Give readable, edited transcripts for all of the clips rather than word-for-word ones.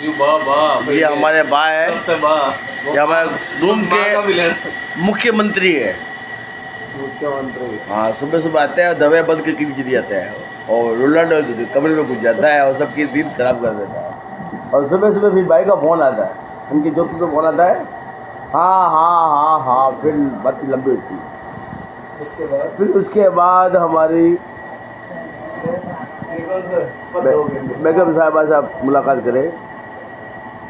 ये हमारे बा है, ये हमारे रूम के मुख्यमंत्री है। हाँ, सुबह सुबह आते हैं और दवाई बंद करके गिर जाते हैं और रोनाल्डो कमरे में घुस जाता है और सबकी नींद खराब कर देता है। और सुबह सुबह फिर भाई का फ़ोन आता है, उनकी दोस्तों से फ़ोन आता है, हाँ हाँ हाँ हाँ, फिर बात लंबी होती है। फिर उसके बाद हमारी बेगम साहबा साहब मुलाकात करें,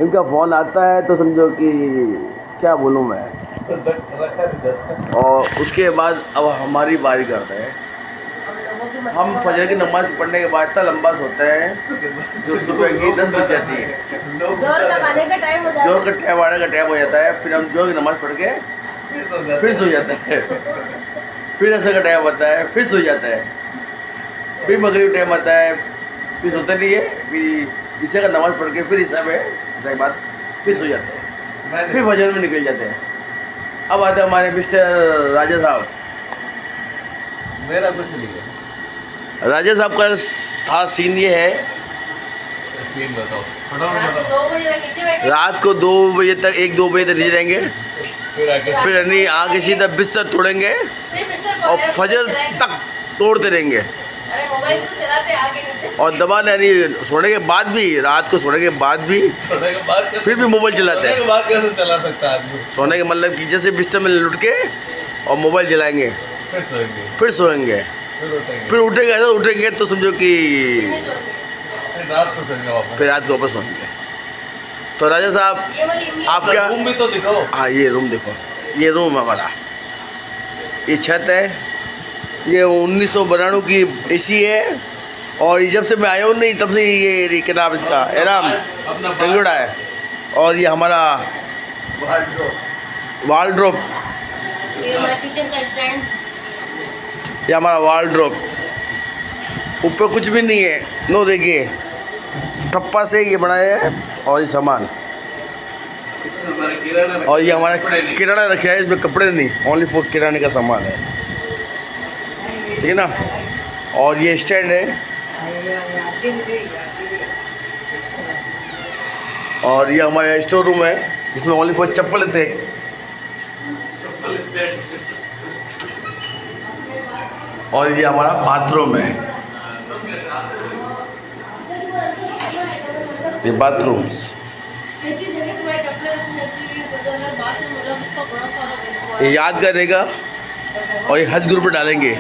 इनका फ़ोन आता है तो समझो कि क्या बोलूँ मैं। और उसके बाद अब हमारी बारी करता है। हम फजर की नमाज़ पढ़ने के बाद इतना लंबा सोते हैं जो सुबह की 10 बज जाती है। जोर का खाने का टाइम हो जाता है, जोर का टाइम हो जाता है। फिर हम जोर की नमाज़ पढ़ के फिर सो जाते हैं। फिर असर का टाइम आता है, फिर सो जाता है। फिर मगरिब टाइम आता है, फिर सोते नहीं है। फिर ईशा का नमाज़ पढ़ के फिर ईशा के बाद फिर सो जाते हैं। फिर फजर में निकल जाते हैं। अब आते हैं हमारे मिस्टर राजा साहब। मेरा कुछ नहीं है। राजा साहब का था सीन ये है, सीन बताओ। रात को 2 बजे तक नीचे बैठे, 1-2 बजे तक नीचे रहेंगे। फिर नहीं आगे सीधा बिस्तर तोड़ेंगे फिर बिस्तर और पर फजर तक तोड़ते रहेंगे। अरे मोबाइल भी तो चलाते हैं आगे नीचे। और दबाने यानी सोने के बाद भी, रात को सोने के बाद भी सोने के बाद कैसे- फिर भी मोबाइल चलाते हैं। सोने के बाद कैसे चला सकता है आदमी? सोने के मतलब कि जैसे बिस्तर में लुट के और मोबाइल चलाएंगे, फिर सोएंगे, फिर सोएंगे, फिर उठेंगे, फिर उठेंगे। ऐसा उठेंगे तो समझो कि फिर रात को सोएंगे वापस। फिर रात को वापस सोएंगे। तो राजा साहब ये वाली इंडिया आप क्या, रूम भी तो दिखाओ। हाँ ये रूम देखो, ये रूम हमारा, ये छत है, ये 1992 की एसी है। और जब से मैं आया हूँ नहीं तब से ये क्या नाम इसका एराम टंगड़ा है। और ये हमारा वार्डरोब, ये हमारा किचन का स्टैंड, ये हमारा वार्डरोब। ऊपर कुछ भी नहीं है, नो देखिए ठप्पा से ये बनाया है। और ये सामान, और ये हमारा किराना रखा है, इसमें कपड़े नहीं, ओनली फॉर किराने का सामान है, ठीक है ना। और ये स्टैंड है, और ये हमारा स्टोर रूम है जिसमें ओनली फॉर चप्पल थे। और ये हमारा बाथरूम है, ये बाथरूम्स। एक ही जगह तुम्हारी चप्पलें रखने की वजह बाथरूम मतलब इतना बड़ा सारा ये याद करेगा और ये हज ग्रुप में डालेंगे।